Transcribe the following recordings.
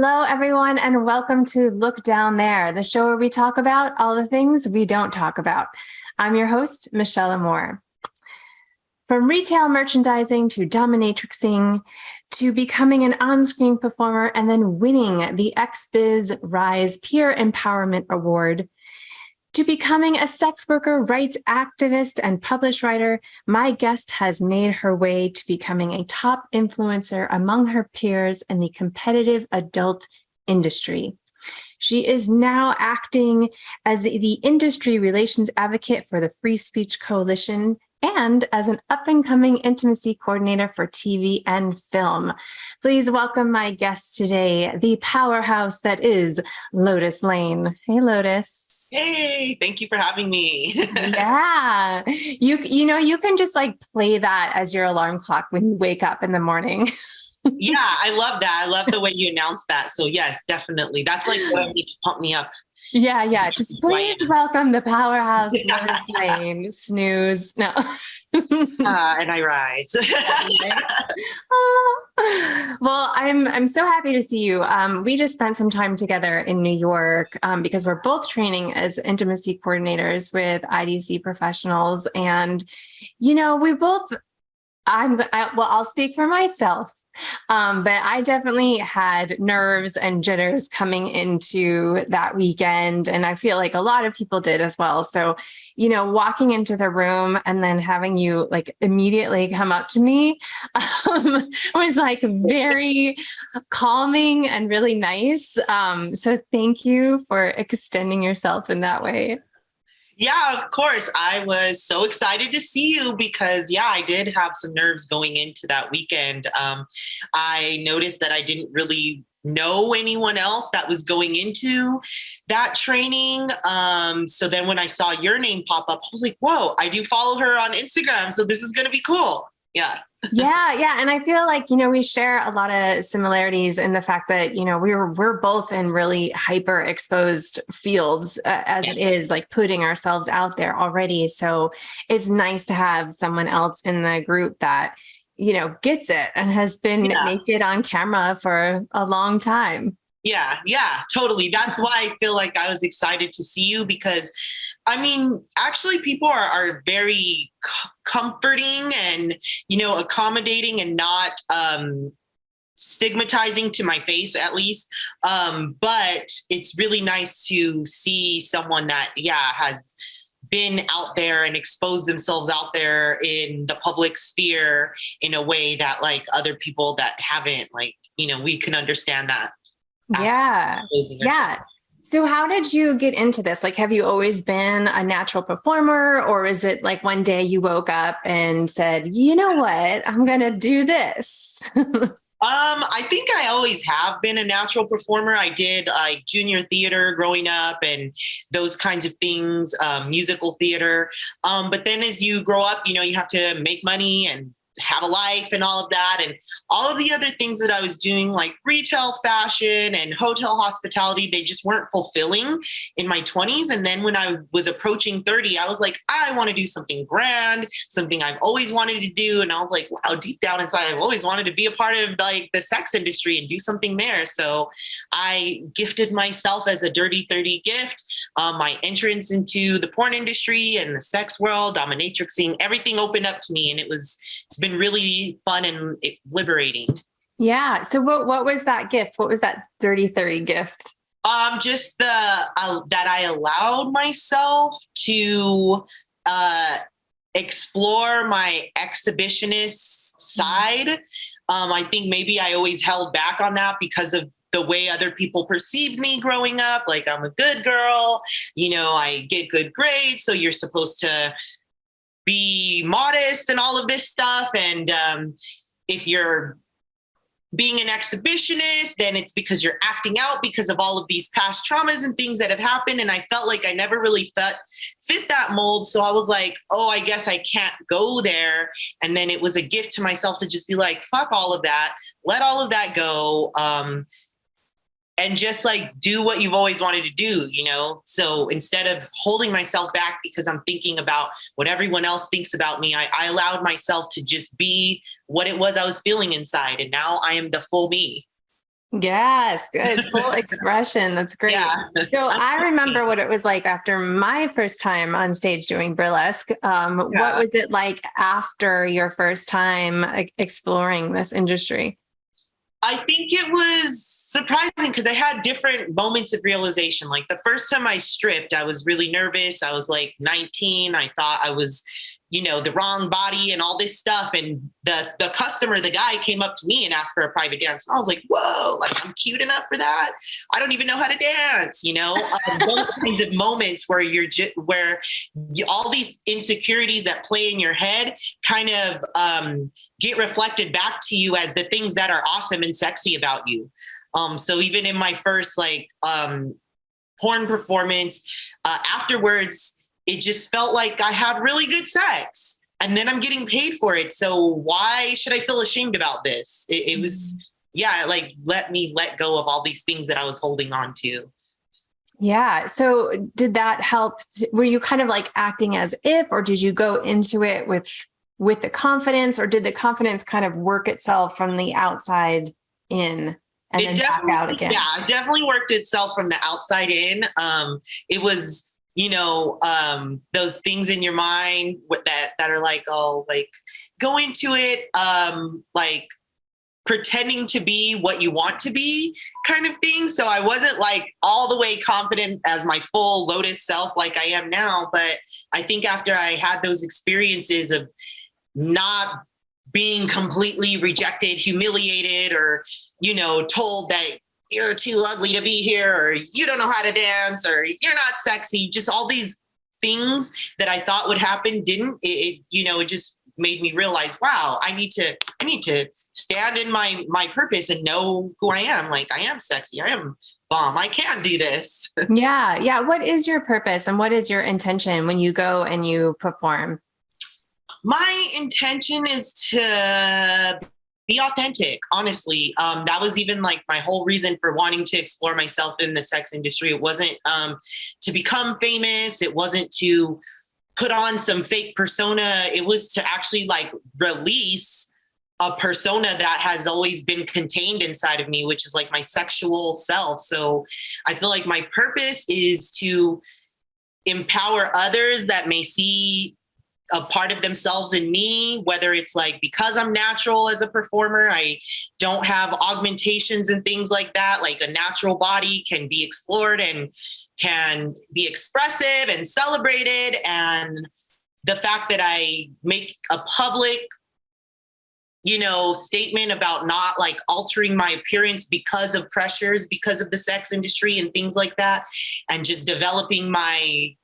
Hello, everyone, and welcome to Look Down There, the show where we talk about all the things we don't talk about. I'm your host, Michelle Amore. From retail merchandising to dominatrixing to becoming an on-screen performer and then winning the XBIZ Rise Peer Empowerment Award, to becoming a sex worker, rights activist, and published writer, my guest has made her way to becoming a top influencer among her peers in the competitive adult industry. She is now acting as the industry relations advocate for the Free Speech Coalition and as an up-and-coming intimacy coordinator for TV and film. Please welcome my guest today, the powerhouse that is Lotus Lain. Hey, Lotus. Hey, thank you for having me. Yeah. You can just like play that as your alarm clock when you wake up in the morning. Yeah, I love that. I love the way you announced that. So yes, definitely. That's like what I need to pump me up. Yeah. Just please welcome the powerhouse, Lotus Lain. Snooze. No. And I rise. Well, I'm so happy to see you. We just spent some time together in New York because we're both training as intimacy coordinators with IDC professionals, and I'll speak for myself. But I definitely had nerves and jitters coming into that weekend. And I feel like a lot of people did as well. So, walking into the room and then having you like immediately come up to me was like very calming and really nice. So thank you for extending yourself in that way. Yeah, of course. I was so excited to see you because, I did have some nerves going into that weekend. I noticed that I didn't really know anyone else that was going into that training. So then when I saw your name pop up, I was like, whoa, I do follow her on Instagram. So this is going to be cool. Yeah. Yeah. And I feel like, we share a lot of similarities in the fact that, we're both in really hyper exposed fields as it is like putting ourselves out there already. So it's nice to have someone else in the group that, gets it and has been naked on camera for a long time. Yeah, totally. That's why I feel like I was excited to see you because, actually people are very comforting and, accommodating and not stigmatizing to my face at least. But it's really nice to see someone that, has been out there and exposed themselves out there in the public sphere in a way that like other people that haven't, like, we can understand that. Yeah. So how did you get into this? Like, have you always been a natural performer, or is it like one day you woke up and said, you know what, I'm going to do this? I think I always have been a natural performer. I did like junior theater growing up and those kinds of things, musical theater. But then as you grow up, you have to make money and have a life and all of that. And all of the other things that I was doing, like retail fashion and hotel hospitality, they just weren't fulfilling in my 20s. And then when I was approaching 30, I was like, I want to do something grand, something I've always wanted to do. And I was like, wow, deep down inside, I've always wanted to be a part of like the sex industry and do something there. So I gifted myself as a dirty 30 gift, my entrance into the porn industry and the sex world, dominatrixing, everything opened up to me. And it's been really fun and liberating. Yeah. So what was that gift? What was that dirty 30 gift? Just that I allowed myself to explore my exhibitionist side. I think maybe I always held back on that because of the way other people perceived me growing up. Like, I'm a good girl, I get good grades, so you're supposed to be modest and all of this stuff. And if you're being an exhibitionist, then it's because you're acting out because of all of these past traumas and things that have happened. And I felt like I never really fit that mold. So I was like, oh, I guess I can't go there. And then it was a gift to myself to just be like, fuck all of that, let all of that go. And just like do what you've always wanted to do, So instead of holding myself back because I'm thinking about what everyone else thinks about me, I allowed myself to just be what it was I was feeling inside. And now I am the full me. Yes, good. Full expression. That's great. Yeah. So I remember what it was like after my first time on stage doing burlesque. What Yeah. was it like after your first time exploring this industry? I think it was surprising because I had different moments of realization. Like the first time I stripped, I was really nervous. I was like 19. I thought I was, the wrong body and all this stuff. And the customer, the guy came up to me and asked for a private dance. And I was like, whoa, like I'm cute enough for that. I don't even know how to dance, those kinds of moments where all these insecurities that play in your head kind of get reflected back to you as the things that are awesome and sexy about you. So even in my first porn performance, afterwards, it just felt like I had really good sex and then I'm getting paid for it. So why should I feel ashamed about this? It was, like, let me let go of all these things that I was holding on to. Yeah. So did that help? Were you kind of like acting as if, or did you go into it with the confidence, or did the confidence kind of work itself from the outside in and It then back out again? Yeah, it definitely worked itself from the outside in. It was, those things in your mind that are like, oh, like go into it, like pretending to be what you want to be kind of thing. So I wasn't like all the way confident as my full Lotus self like I am now. But I think after I had those experiences of not being completely rejected, humiliated, or, told that you're too ugly to be here, or you don't know how to dance, or you're not sexy, just all these things that I thought would happen didn't. It just made me realize, wow, I need to stand in my purpose and know who I am. Like, I am sexy, I am bomb, I can do this. Yeah. Yeah. What is your purpose and what is your intention when you go and you perform? My intention is to be authentic, honestly. That was even like my whole reason for wanting to explore myself in the sex industry. It wasn't to become famous. It wasn't to put on some fake persona. It was to actually like release a persona that has always been contained inside of me, which is like my sexual self. So I feel like my purpose is to empower others that may see a part of themselves in me, whether it's like because I'm natural as a performer, I don't have augmentations and things like that. Like a natural body can be explored and can be expressive and celebrated. And the fact that I make a public statement about not like altering my appearance because of pressures, because of the sex industry and things like that, and just developing my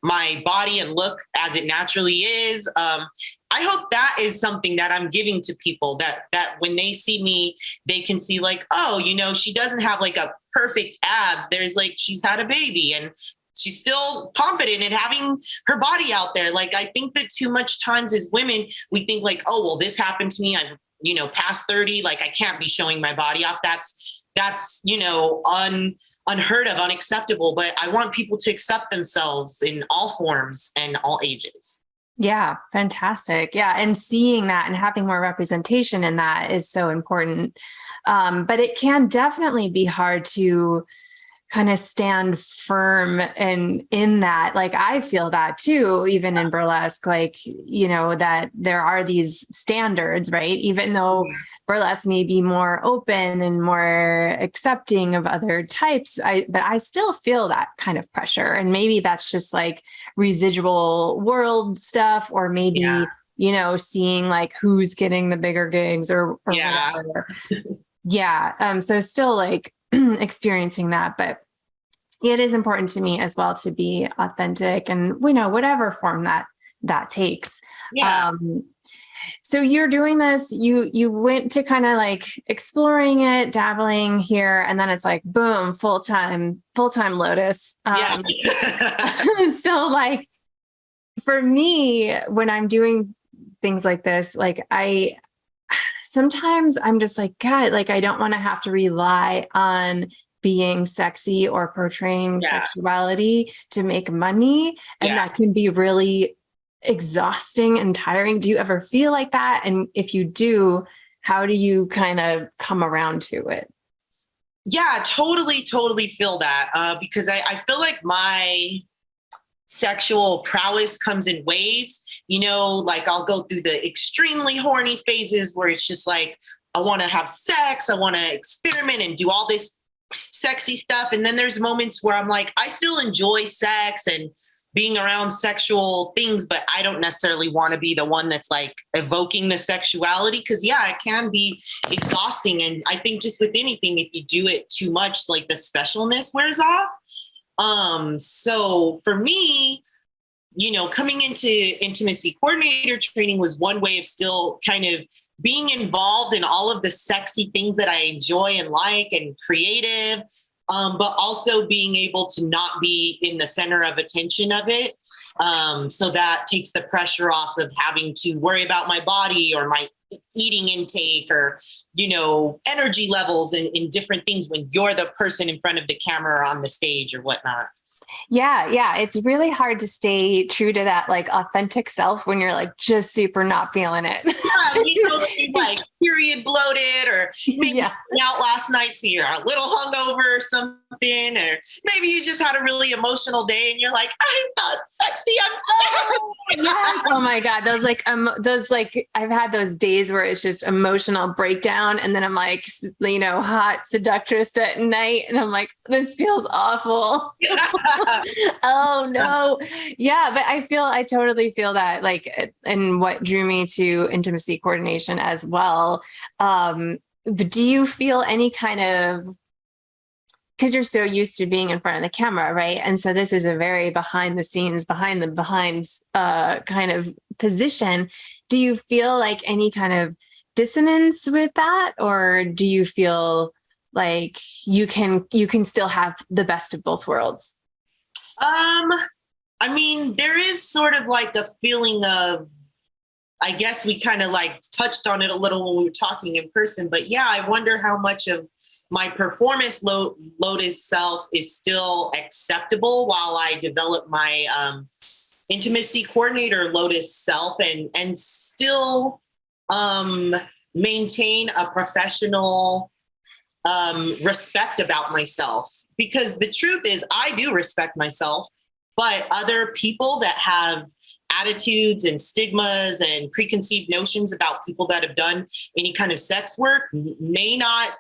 body and look as it naturally is. I hope that is something that I'm giving to people, that when they see me, they can see like, oh, she doesn't have like a perfect abs. There's like, she's had a baby and she's still confident in having her body out there. Like, I think that too much times as women, we think like, oh, well, this happened to me. I'm, past 30, like I can't be showing my body off. That's, unheard of, unacceptable. But I want people to accept themselves in all forms and all ages. Yeah. Fantastic. Yeah. And seeing that and having more representation in that is so important. But it can definitely be hard to kind of stand firm and in that. Like, I feel that too, even in burlesque, like, that there are these standards, right? Even though burlesque may be more open and more accepting of other types, but I still feel that kind of pressure. And maybe that's just like residual world stuff, or maybe, seeing like who's getting the bigger gigs or whatever. Yeah. So still like experiencing that, but it is important to me as well to be authentic and, whatever form that takes. Yeah. So you're doing this, you went to kind of like exploring it, dabbling here, and then it's like, boom, full-time Lotus. So like for me, when I'm doing things like this, like sometimes I'm just like, God, like, I don't want to have to rely on being sexy or portraying sexuality to make money. And that can be really exhausting and tiring. Do you ever feel like that? And if you do, how do you kind of come around to it? Yeah, totally feel that. Because I feel like my sexual prowess comes in waves. Like I'll go through the extremely horny phases where it's just like, I want to have sex, I want to experiment and do all this sexy stuff. And then there's moments where I'm like, I still enjoy sex and being around sexual things, but I don't necessarily want to be the one that's like evoking the sexuality. Cause yeah, it can be exhausting. And I think just with anything, if you do it too much, like the specialness wears off. So for me, coming into intimacy coordinator training was one way of still kind of being involved in all of the sexy things that I enjoy and like and creative, but also being able to not be in the center of attention of it. So that takes the pressure off of having to worry about my body or my eating intake or, energy levels in different things when you're the person in front of the camera or on the stage or whatnot. Yeah. It's really hard to stay true to that like authentic self when you're like just super not feeling it. Yeah, like period bloated or maybe Yeah. out last night, so you're a little hungover or something, or maybe you just had a really emotional day and you're like, I'm not sexy, I'm sad. Yes. Oh my God. Those like, I've had those days where it's just emotional breakdown. And then I'm like, hot seductress at night. And I'm like, this feels awful. Oh no. Yeah. But I totally feel that like, and what drew me to intimacy coordination as well. But do you feel any kind of, because you're so used to being in front of the camera, right? And so this is a very behind the scenes, behind kind of position. Do you feel like any kind of dissonance with that? Or do you feel like you can still have the best of both worlds? I mean, there is sort of like a feeling of, I guess we kind of like touched on it a little when we were talking in person, but yeah, I wonder how much of my performance Lotus self is still acceptable while I develop my intimacy coordinator Lotus self and still maintain a professional respect about myself. Because the truth is, I do respect myself, but other people that have attitudes and stigmas and preconceived notions about people that have done any kind of sex work may not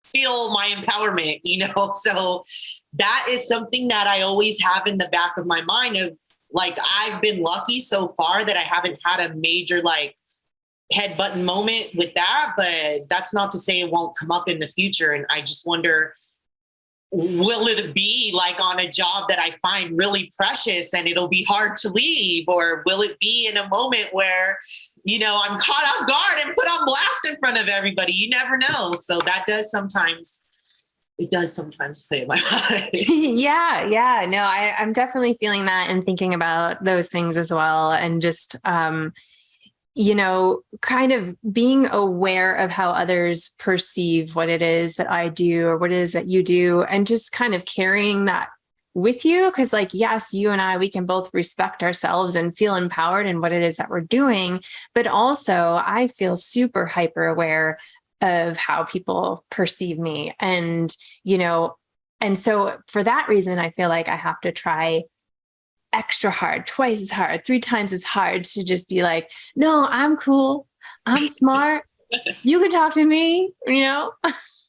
feel my empowerment, So that is something that I always have in the back of my mind of like, I've been lucky so far that I haven't had a major like head button moment with that, but that's not to say it won't come up in the future. And I just wonder, will it be like on a job that I find really precious and it'll be hard to leave? Or will it be in a moment where, I'm caught off guard and put on blast in front of everybody? You never know. So that does sometimes play in my mind. Yeah. No, I'm definitely feeling that and thinking about those things as well. And just, kind of being aware of how others perceive what it is that I do or what it is that you do, and just kind of carrying that with you. Cause like, yes, you and we can both respect ourselves and feel empowered in what it is that we're doing. But also I feel super hyper aware of how people perceive me. And so for that reason, I feel like I have to try extra hard, twice as hard, three times as hard to just be like, no, I'm cool. I'm smart. You can talk to me. Yeah.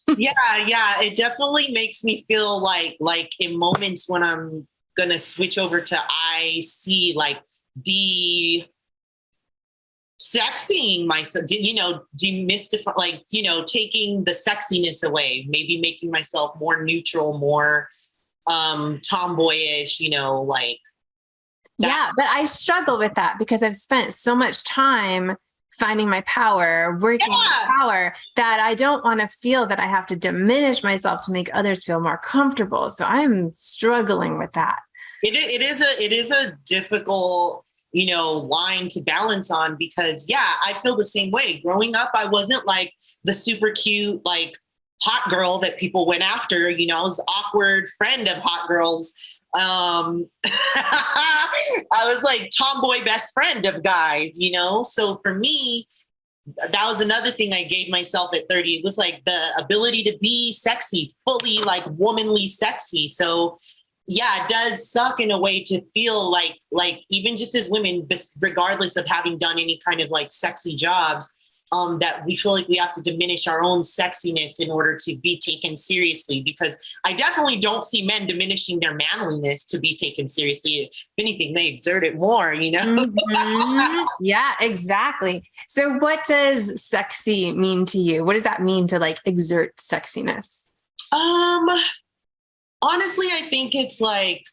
It definitely makes me feel like in moments when I'm gonna switch over to IC, like sexing myself, demystify, like, taking the sexiness away, maybe making myself more neutral, more tomboyish, like that. Yeah, but I struggle with that because I've spent so much time finding my power, working my power, that I don't want to feel that I have to diminish myself to make others feel more comfortable. So I'm struggling with that. It is a difficult, line to balance on, because I feel the same way. Growing up, I wasn't like the super cute, like hot girl that people went after. I was the awkward friend of hot girls. I was like tomboy best friend of guys, So for me, that was another thing I gave myself at 30. It was like the ability to be sexy, fully like womanly sexy. So yeah, it does suck in a way to feel like even just as women, regardless of having done any kind of like sexy jobs, that we feel like we have to diminish our own sexiness in order to be taken seriously, because I definitely don't see men diminishing their manliness to be taken seriously. If anything, they exert it more, you know? Mhm. Yeah, exactly. So what does sexy mean to you? What does that mean to like exert sexiness? Um, Honestly, I think it's like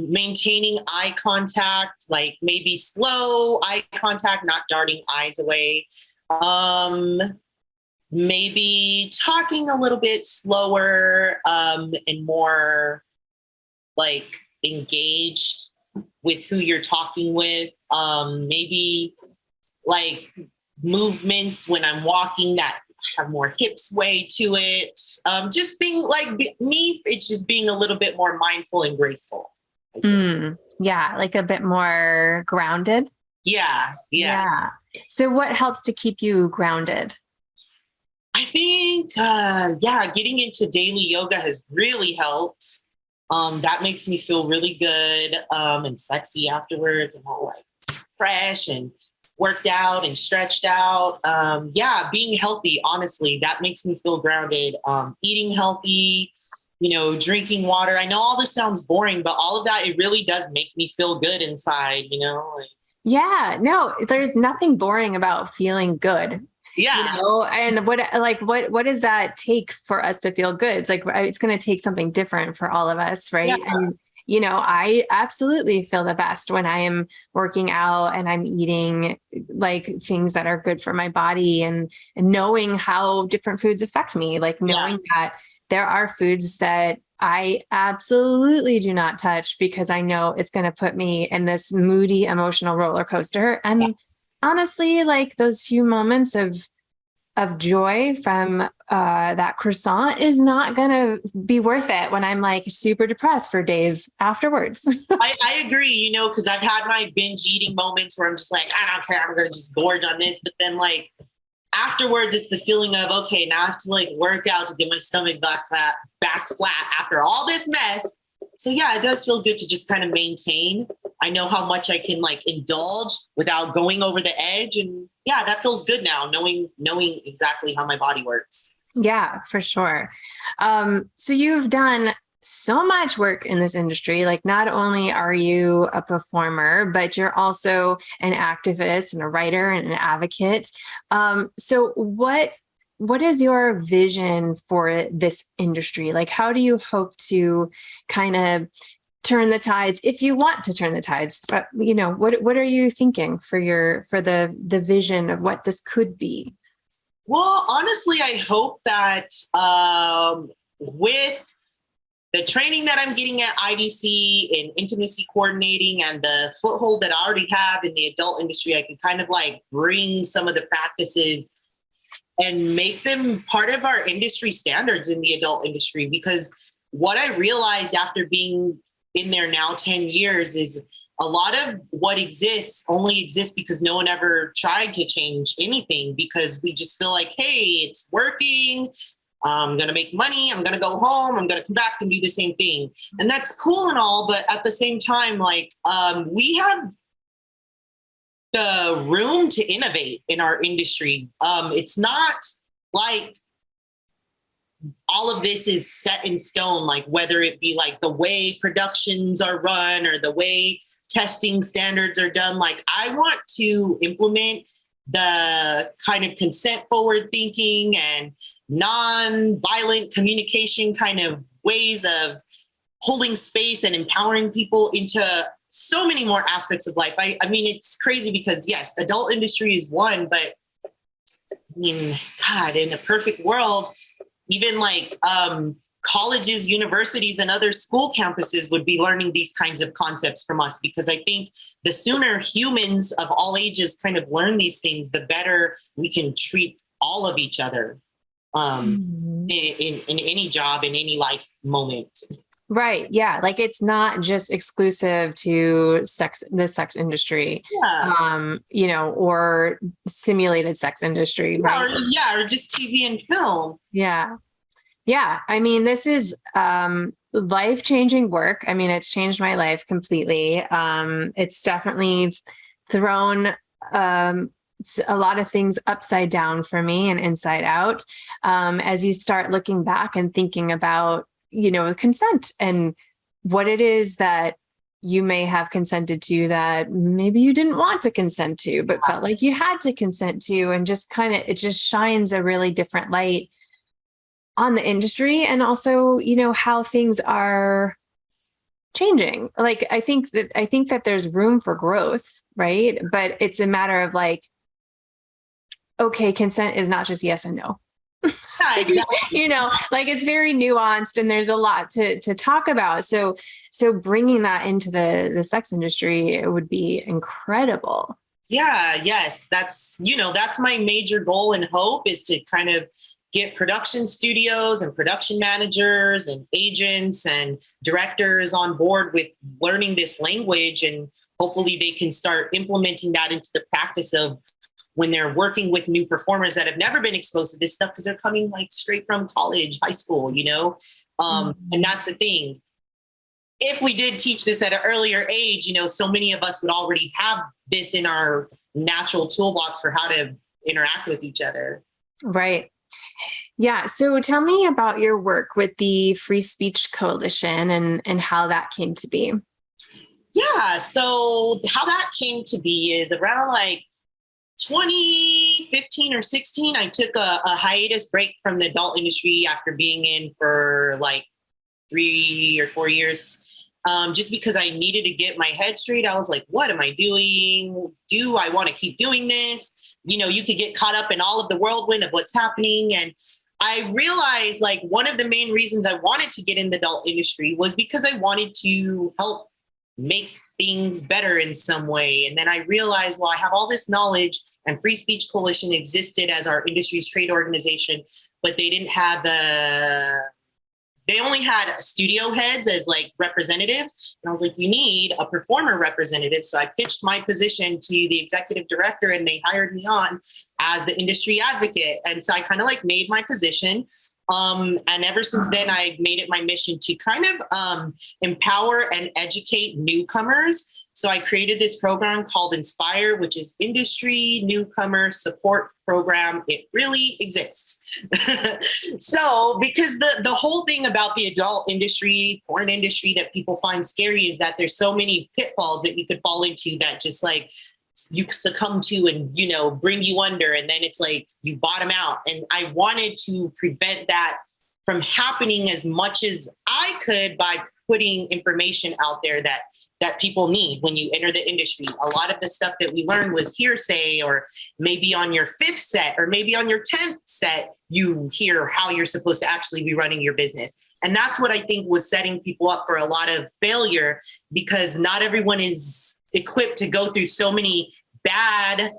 maintaining eye contact, like maybe slow eye contact, not darting eyes away. Um, Maybe talking a little bit slower and more like engaged with who you're talking with. Maybe like movements when I'm walking that have more hip sway to it. Just being like me, it's just being a little bit more mindful and graceful. Yeah, like a bit more grounded. Yeah, yeah. Yeah. So what helps to keep you grounded? I think, yeah, getting into daily yoga has really helped. That makes me feel really good and sexy afterwards. I'm all like fresh and worked out and stretched out. Yeah, being healthy, honestly, that makes me feel grounded. Eating healthy, you know, drinking water. I know all this sounds boring, but all of that, it really does make me feel good inside, you know? Like, Yeah, no, there's nothing boring about feeling good. yeah, And what does that take for us to feel good? It's like it's going to take something different for all of us, yeah, right? And I absolutely feel the best when I am working out and I'm eating like things that are good for my body, and knowing how different foods affect me, like yeah, knowing that there are foods that I absolutely do not touch because I know it's going to put me in this moody emotional roller coaster. yeah. And honestly, like those few moments of joy from that croissant is not going to be worth it when I'm like super depressed for days afterwards. I agree, you know, because I've had my binge eating moments where I'm just like, I don't care, I'm going to just gorge on this. But then, like, afterwards, it's the feeling of, okay, now I have to like work out to get my stomach back flat after all this mess. So yeah, it does feel good to just kind of maintain. I know how much I can like indulge without going over the edge. And yeah, that feels good now, knowing exactly how my body works. Yeah, for sure. So you've done so much work in this industry. Like, not only are you a performer, but you're also an activist and a writer and an advocate. So what is your vision for this industry? Like, how do you hope to kind of turn the tides, if you want to turn the tides? But what are you thinking for the vision of what this could be? Well, honestly, I hope that with the training that I'm getting at IDC in intimacy coordinating and the foothold that I already have in the adult industry, I can kind of like bring some of the practices and make them part of our industry standards in the adult industry. Because what I realized after being in there now 10 years is a lot of what exists only exists because no one ever tried to change anything, because we just feel like, hey, it's working. I'm going to make money. I'm going to go home. I'm going to come back and do the same thing. And that's cool and all. But at the same time, like we have the room to innovate in our industry. It's not like all of this is set in stone, like whether it be like the way productions are run or the way testing standards are done. Like I want to implement the kind of consent forward thinking and non-violent communication kind of ways of holding space and empowering people into so many more aspects of life. I mean, it's crazy because yes, adult industry is one, but I mean, God, in a perfect world, even like colleges, universities, and other school campuses would be learning these kinds of concepts from us, because I think the sooner humans of all ages kind of learn these things, the better we can treat all of each other in any job, in any life moment. Right. Yeah. Like it's not just exclusive to the sex industry, Yeah. or simulated sex industry. Right. Or just TV and film. Yeah. Yeah. I mean, this is, life-changing work. I mean, it's changed my life completely. It's definitely thrown, a lot of things upside down for me and inside out. As you start looking back and thinking about, consent and what it is that you may have consented to that maybe you didn't want to consent to, but felt like you had to consent to, and just it just shines a really different light on the industry, and also, how things are changing. Like, I think that there's room for growth, right? But it's a matter of like, okay, consent is not just yes and no. Yeah, exactly. Like it's very nuanced and there's a lot to talk about. So bringing that into the sex industry, it would be incredible. Yeah, yes. That's my major goal and hope, is to kind of get production studios and production managers and agents and directors on board with learning this language. And hopefully they can start implementing that into the practice of when they're working with new performers that have never been exposed to this stuff, because they're coming like straight from college, high school, and that's the thing. If we did teach this at an earlier age, so many of us would already have this in our natural toolbox for how to interact with each other. Right. Yeah. So tell me about your work with the Free Speech Coalition and how that came to be. Yeah. So how that came to be is around like 2015 or 16, I took a hiatus break from the adult industry after being in for like 3 or 4 years. Just because I needed to get my head straight. I was like, what am I doing? Do I want to keep doing this? You could get caught up in all of the whirlwind of what's happening. And I realized like one of the main reasons I wanted to get in the adult industry was because I wanted to help make things better in some way. And then I realized, well, I have all this knowledge, and Free Speech Coalition existed as our industry's trade organization, but they didn't have they only had studio heads as like representatives. And I was like, you need a performer representative. So I pitched my position to the executive director, and they hired me on as the industry advocate. And so I kind of like made my position. And ever since then, I made it my mission to kind of empower and educate newcomers. So I created this program called Inspire, which is Industry Newcomer Support Program. It really exists. So because the whole thing about the adult industry, porn industry, that people find scary is that there's so many pitfalls that you could fall into that just like you succumb to and, bring you under. And then it's like you bottom out. And I wanted to prevent that from happening as much as I could by putting information out there that people need when you enter the industry. A lot of the stuff that we learned was hearsay, or maybe on your 5th set or maybe on your 10th set, you hear how you're supposed to actually be running your business. And that's what I think was setting people up for a lot of failure, because not everyone is equipped to go through so many bad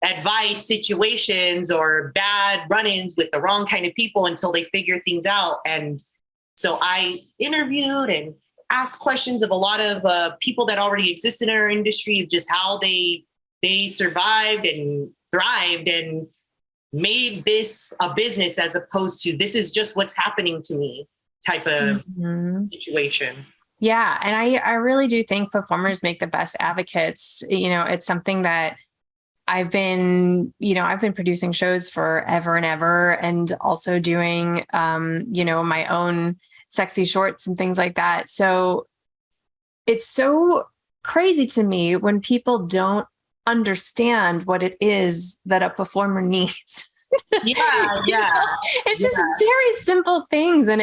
advice situations or bad run-ins with the wrong kind of people until they figure things out. And so I interviewed and asked questions of a lot of people that already exist in our industry, of just how they survived and thrived and made this a business, as opposed to this is just what's happening to me type of situation. Yeah. And I really do think performers make the best advocates. It's something that I've been producing shows forever and ever, and also doing, my own sexy shorts and things like that. So it's so crazy to me when people don't understand what it is that a performer needs. Yeah. It's just very simple things. And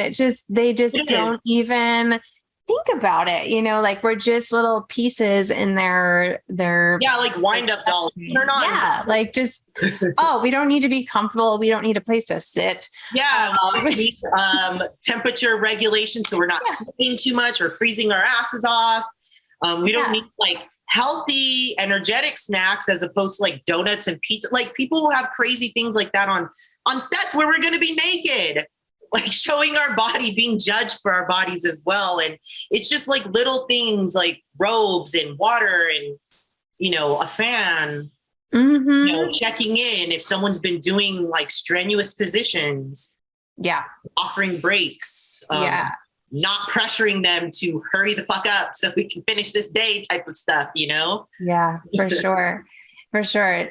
they don't even think about it, like we're just little pieces in their like wind up dolls. Turn on. Yeah, like just we don't need to be comfortable. We don't need a place to sit. Temperature regulation, so we're not sweating too much or freezing our asses off. We don't need like healthy, energetic snacks as opposed to like donuts and pizza. Like people will have crazy things like that on sets where we're going to be naked. like showing our body, being judged for our bodies as well. And it's just like little things like robes and water and, a fan, checking in if someone's been doing like strenuous positions. Yeah. Offering breaks. Yeah. Not pressuring them to hurry the fuck up so we can finish this day type of stuff, Yeah, for sure. For sure.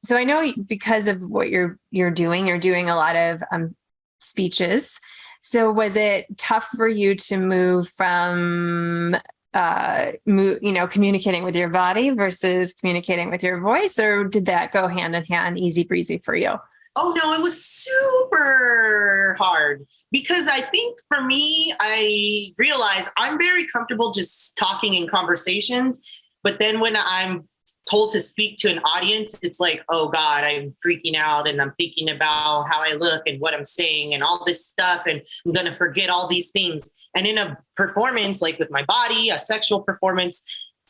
So I know because of what you're doing a lot of speeches. So was it tough for you to move from communicating with your body versus communicating with your voice, or did that go hand in hand, easy breezy for you? Oh no, it was super hard because I think for me, I realized I'm very comfortable just talking in conversations. But then when I'm told to speak to an audience, it's like, oh God, I'm freaking out and I'm thinking about how I look and what I'm saying and all this stuff. And I'm going to forget all these things. And in a performance, like with my body, a sexual performance,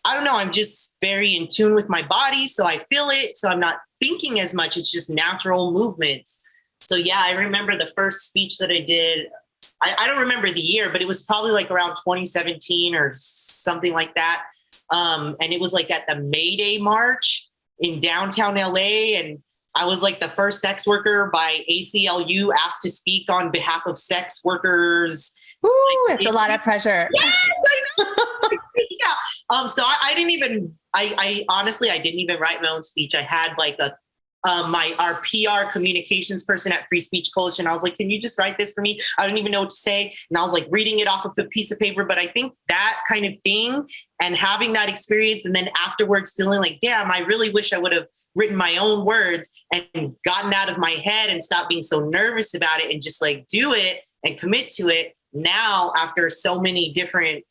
I don't know, I'm just very in tune with my body. So I feel it. So I'm not thinking as much. It's just natural movements. So yeah, I remember the first speech that I did. I don't remember the year, but it was probably like around 2017 or something like that. And it was like at the May Day March in downtown LA. And I was like the first sex worker by ACLU asked to speak on behalf of sex workers. Ooh, it's a lot of pressure. Yes, I know. Yeah. So I didn't even, I honestly, I didn't even write my own speech. I had like our PR communications person at Free Speech Coalition. I was like, can you just write this for me? I don't even know what to say. And I was like reading it off of a piece of paper. But I think that kind of thing and having that experience and then afterwards feeling like, damn, I really wish I would have written my own words and gotten out of my head and stopped being so nervous about it and just like do it and commit to it. Now, after so many different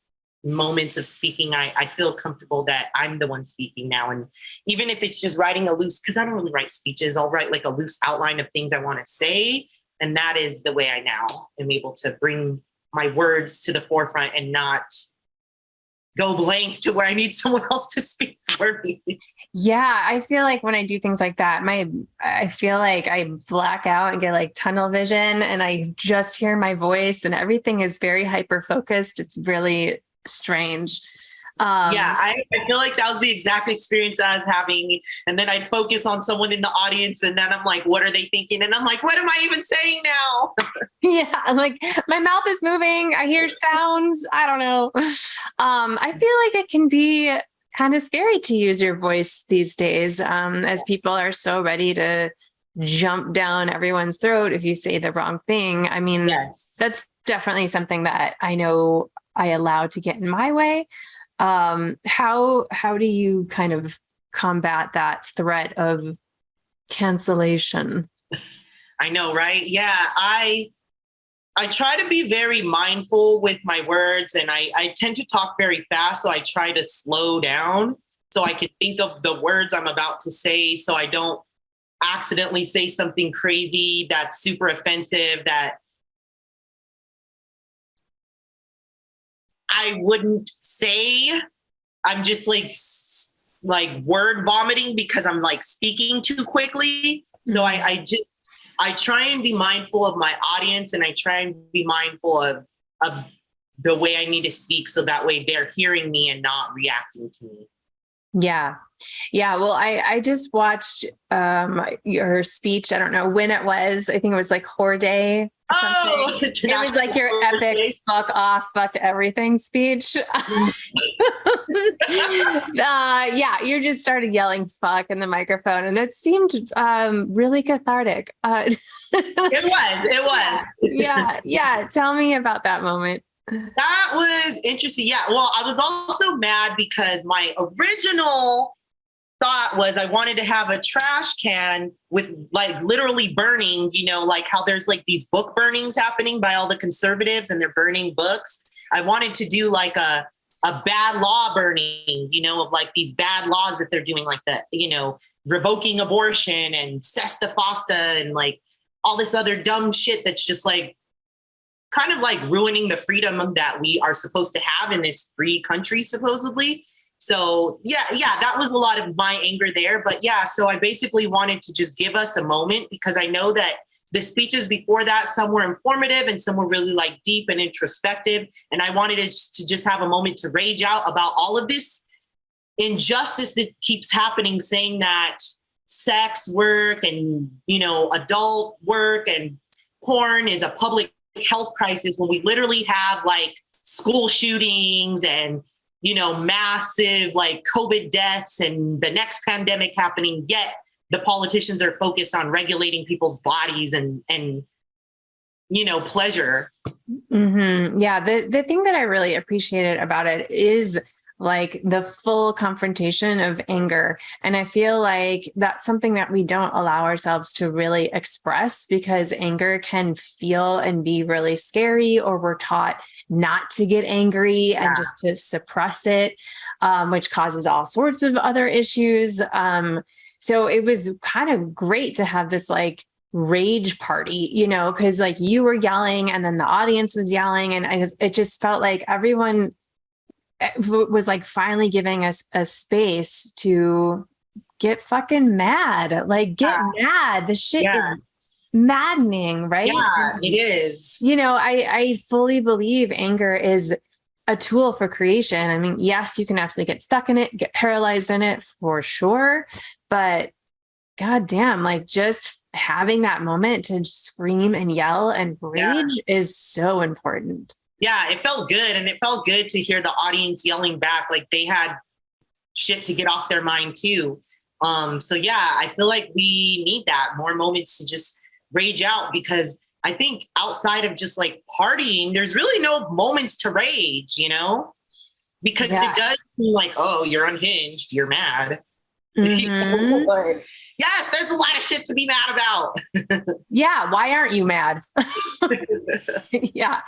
moments of speaking, I feel comfortable that I'm the one speaking now. And even if it's just writing a loose, because I don't really write speeches, I'll write like a loose outline of things I want to say. And that is the way I now am able to bring my words to the forefront and not go blank to where I need someone else to speak for me. Yeah, I feel like when I do things like that, I feel like I black out and get like tunnel vision and I just hear my voice and everything is very hyper focused. It's really strange. Yeah, I feel like that was the exact experience I was having. And then I'd focus on someone in the audience and then I'm like, what are they thinking? And I'm like, what am I even saying now? Yeah, like my mouth is moving. I hear sounds. I don't know. I feel like it can be kind of scary to use your voice these days, as people are so ready to jump down everyone's throat if you say the wrong thing. I mean, yes. That's definitely something that I know I allow to get in my way. How do you kind of combat that threat of cancellation? I know, right? Yeah, I try to be very mindful with my words and I tend to talk very fast. So I try to slow down so I can think of the words I'm about to say so I don't accidentally say something crazy that's super offensive that I wouldn't say. I'm just like word vomiting because I'm like speaking too quickly. So I try and be mindful of my audience and I try and be mindful of the way I need to speak. So that way they're hearing me and not reacting to me. Yeah. Yeah. Well, I just watched your speech. I don't know when it was. I think it was like Whore Day. Oh, it was like your epic fuck off, fuck everything speech. Yeah, you just started yelling fuck in the microphone and it seemed really cathartic. It was. Yeah. Tell me about that moment. That was interesting. Yeah. Well, I was also mad because my original thought was I wanted to have a trash can with like literally burning, like how there's like these book burnings happening by all the conservatives and they're burning books. I wanted to do like a bad law burning, of like these bad laws that they're doing, like the, revoking abortion and Sesta Fosta and like all this other dumb shit that's just like kind of like ruining the freedom that we are supposed to have in this free country, supposedly. So yeah, that was a lot of my anger there. But yeah, so I basically wanted to just give us a moment because I know that the speeches before that, some were informative and some were really like deep and introspective. And I wanted to just have a moment to rage out about all of this injustice that keeps happening, saying that sex work and, you know, adult work and porn is a public health crisis when we literally have like school shootings and, you know, massive like COVID deaths and the next pandemic happening, yet the politicians are focused on regulating people's bodies and you know, pleasure. Mm-hmm. Yeah. The thing that I really appreciated about it is like the full confrontation of anger. And I feel like that's something that we don't allow ourselves to really express, because anger can feel and be really scary, or we're taught not to get angry and just to suppress it, which causes all sorts of other issues. So it was kind of great to have this like rage party, you know, because like you were yelling and then the audience was yelling, and it just felt like everyone was like finally giving us a space to get fucking mad, like get mad. The shit is maddening, right? Yeah, it is. You know, I fully believe anger is a tool for creation. I mean, yes, you can absolutely get stuck in it, get paralyzed in it for sure. But goddamn, like just having that moment to scream and yell and rage is so important. Yeah, it felt good. And it felt good to hear the audience yelling back, like they had shit to get off their mind too. So yeah, I feel like we need that, more moments to just rage out, because I think outside of just like partying, there's really no moments to rage, you know, because it does seem like, oh, you're unhinged, you're mad. Mm-hmm. But yes, there's a lot of shit to be mad about. Yeah. Why aren't you mad? Yeah.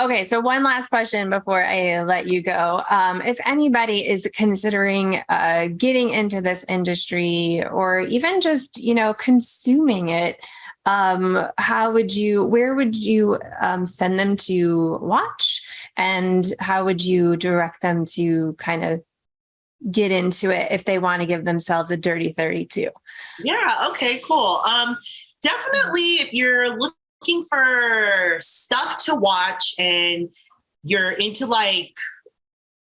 Okay. So one last question before I let you go. If anybody is considering getting into this industry, or even just, you know, consuming it, where would you send them to watch, and how would you direct them to kind of get into it if they want to give themselves a dirty 32? Yeah. Okay, cool. Definitely if you're looking for stuff to watch and you're into like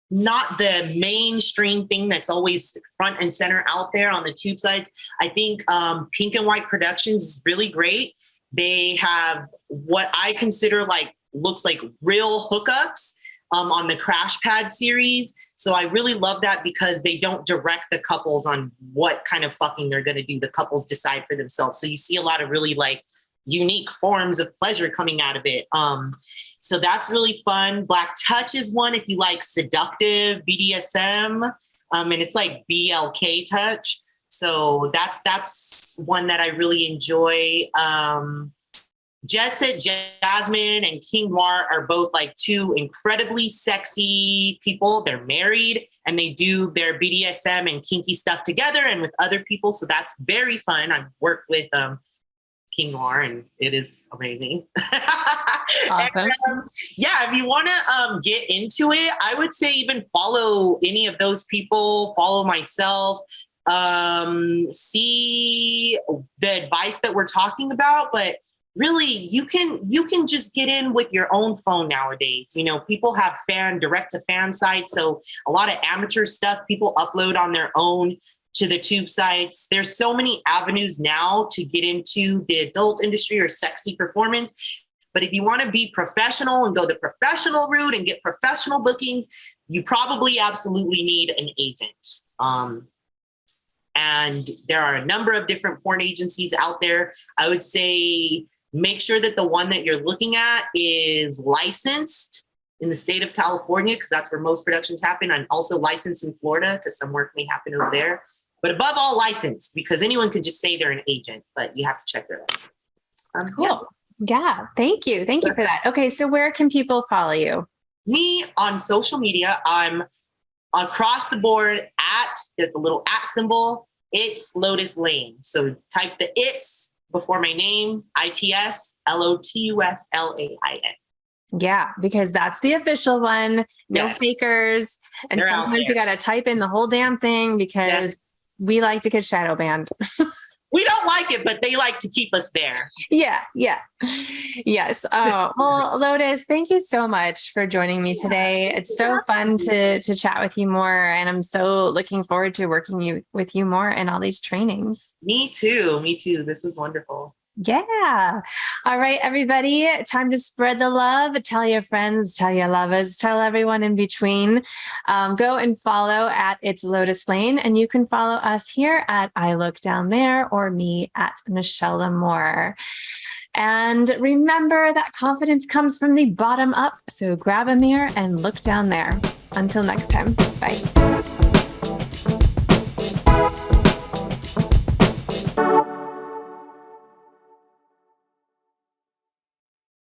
not the mainstream thing that's always front and center out there on the tube sites, I think Pink and White Productions is really great. They have what I consider like looks like real hookups on the Crash Pad series. So I really love that, because they don't direct the couples on what kind of fucking they're going to do. The couples decide for themselves. So you see a lot of really like unique forms of pleasure coming out of it. So that's really fun. Black Touch is one if you like seductive BDSM, and it's like BLK touch. So that's one that I really enjoy. Jet Set Jasmine and King Noir are both like two incredibly sexy people. They're married and they do their BDSM and kinky stuff together and with other people. So that's very fun. I've worked with King Noir and it is amazing. Awesome. And, yeah, if you want to get into it, I would say even follow any of those people, follow myself, see the advice that we're talking about, but really, you can just get in with your own phone nowadays. You know, people have direct to fan sites. So a lot of amateur stuff people upload on their own to the tube sites. There's so many avenues now to get into the adult industry or sexy performance. But if you want to be professional and go the professional route and get professional bookings, you probably absolutely need an agent. And there are a number of different porn agencies out there. I would say make sure that the one that you're looking at is licensed in the state of California, because that's where most productions happen. I'm also licensed in Florida because some work may happen over there. But above all, licensed, because anyone could just say they're an agent, but you have to check their license. Cool. Yeah. Thank you. Thank you for that. Okay. So where can people follow you? Me on social media, I'm across the board there's a little @ symbol. It's Lotus Lain. So type the it's before my name, ITSLOTUSLAIN. Yeah, because that's the official one. No fakers. And sometimes you got to type in the whole damn thing because we like to get shadow banned. We don't like it, but they like to keep us there. Yeah. Yes. Well, Lotus, thank you so much for joining me today. It's so fun to chat with you more, and I'm so looking forward to working with you more in all these trainings. Me too. This is wonderful. Yeah. All right, everybody. Time to spread the love. Tell your friends, tell your lovers, tell everyone in between. Go and follow at It's Lotus Lain, and you can follow us here at I Look Down There or me at Michelle Moore. And remember that confidence comes from the bottom up. So grab a mirror and look down there. Until next time. Bye.